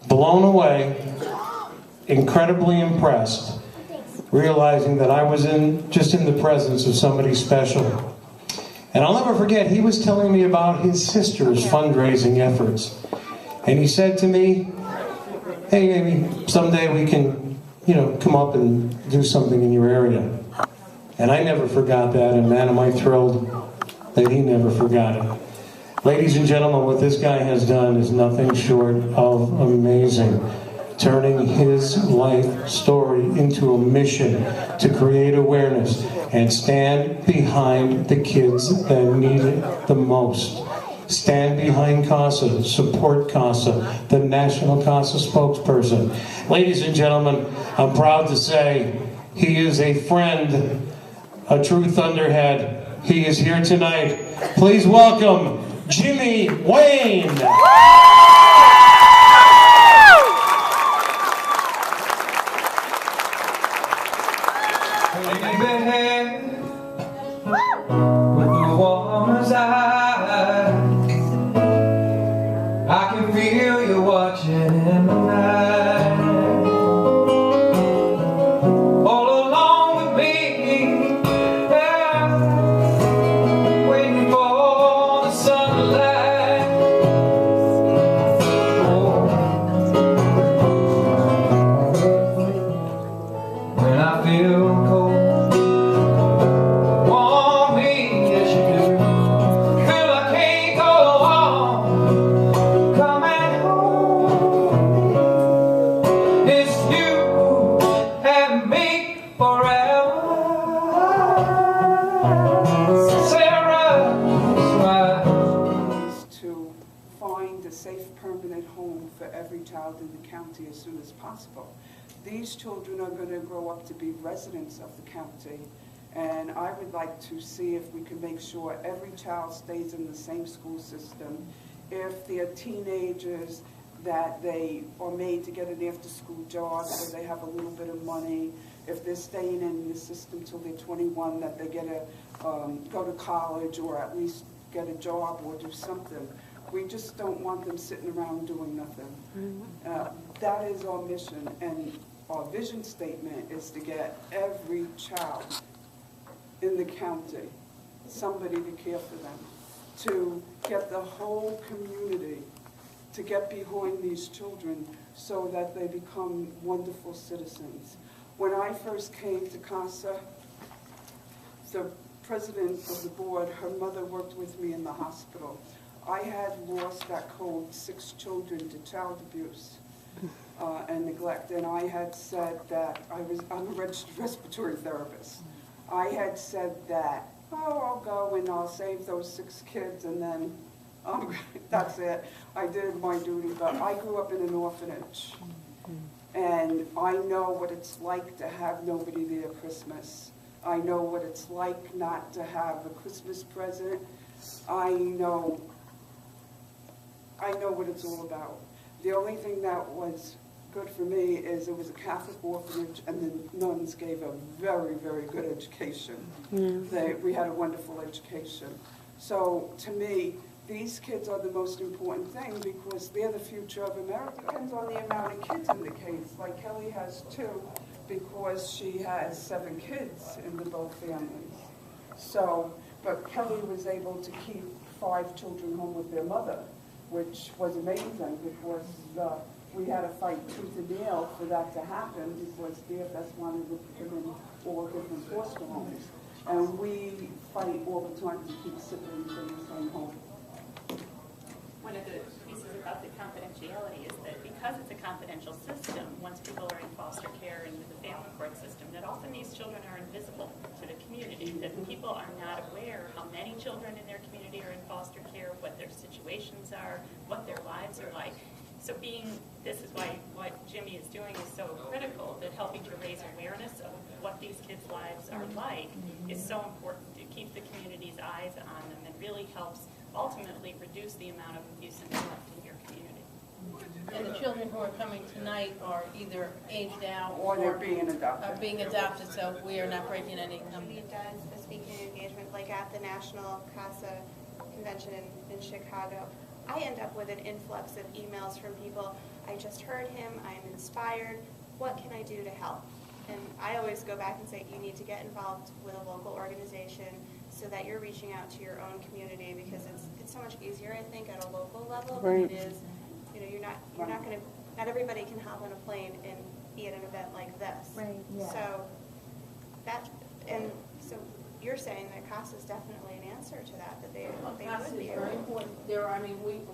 blown away, incredibly impressed, realizing that I was just in the presence of somebody special. And I'll never forget, he was telling me about his sister's fundraising efforts. And he said to me, hey, maybe someday we can, come up and do something in your area. And I never forgot that, and man, am I thrilled that he never forgot it. Ladies and gentlemen, what this guy has done is nothing short of amazing. Turning his life story into a mission to create awareness and stand behind the kids that need it the most. Stand behind CASA, support CASA, the National CASA spokesperson. Ladies and gentlemen, I'm proud to say he is a friend, a true thunderhead. He is here tonight. Please welcome Jimmy Wayne. With the woman's eyes, I can feel you watching in the night. All along with me, yeah, waiting for the sunlight. Oh. When I feel cold, safe, permanent home for every child in the county as soon as possible. These children are going to grow up to be residents of the county, and I would like to see if we can make sure every child stays in the same school system. If they're teenagers, that they are made to get an after-school job so they have a little bit of money. If they're staying in the system till they're 21, that they get a go to college or at least get a job or do something. We just don't want them sitting around doing nothing. That is our mission, and our vision statement is to get every child in the county somebody to care for them, to get the whole community to get behind these children so that they become wonderful citizens. When I first came to CASA, the president of the board, her mother worked with me in the hospital. I had lost that cold 6 children to child abuse and neglect, and I had said that I'm a registered respiratory therapist. I had said that, I'll go and I'll save those 6 kids, and then that's it. I did my duty, but I grew up in an orphanage, and I know what it's like to have nobody there Christmas. I know what it's like not to have a Christmas present. I know what it's all about. The only thing that was good for me is it was a Catholic orphanage, and the nuns gave a very, very good education. We had a wonderful education. So to me, these kids are the most important thing because they're the future of America. It depends on the amount of kids in the case. Like Kelly has 2 because she has 7 kids in the both families. So, but Kelly was able to keep 5 children home with their mother, which was amazing because we had to fight tooth and nail for that to happen because DFS wanted to put them in all different foster homes. And we fight all the time to keep siblings in the same home. One of the pieces about the confidentiality is that because it's a confidential system, once people are in foster care and the family court system, that often these children are invisible to the community, that people are not aware how many children in their community are in foster care, what their situations are, what their lives are like. So this is why what Jimmy is doing is so critical, that helping to raise awareness of what these kids' lives are like is so important to keep the community's eyes on them and really helps ultimately reduce the amount of abuse and neglect in your community. And the children who are coming tonight are either aged out Or they're being adopted. Are being adopted, so we are not breaking any. She does a speaking engagement like at the National CASA convention in Chicago. I end up with an influx of emails from people. I just heard him. I'm inspired. What can I do to help? And I always go back and say, you need to get involved with a local organization so that you're reaching out to your own community, because it's so much easier, I think, at a local level than it is. You know, you're not going to. Not everybody can hop on a plane and be at an event like this. Right. Yeah. So so you're saying that CASA is definitely an answer to that. That they CASA would is be very able. important.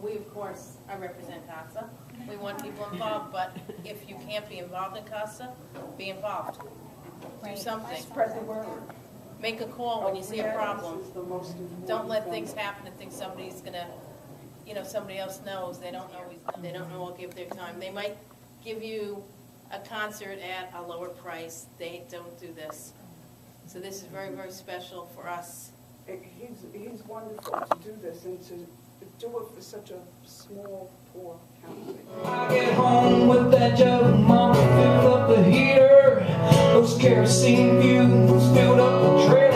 We of course, I represent CASA. We want people involved, but if you can't be involved in CASA, be involved. Do something. Spread the word. Make a call when you see a problem. Awareness is the most important Don't let thing. things happen and think somebody's gonna, somebody else knows. They don't always, they don't know or give their time. They might give you a concert at a lower price. They don't do this. So this is very, very special for us. He's wonderful to do this and to do it for such a small, poor county. I get home with that jug, mama filled up the heater. Those kerosene fumes filled up the trailer.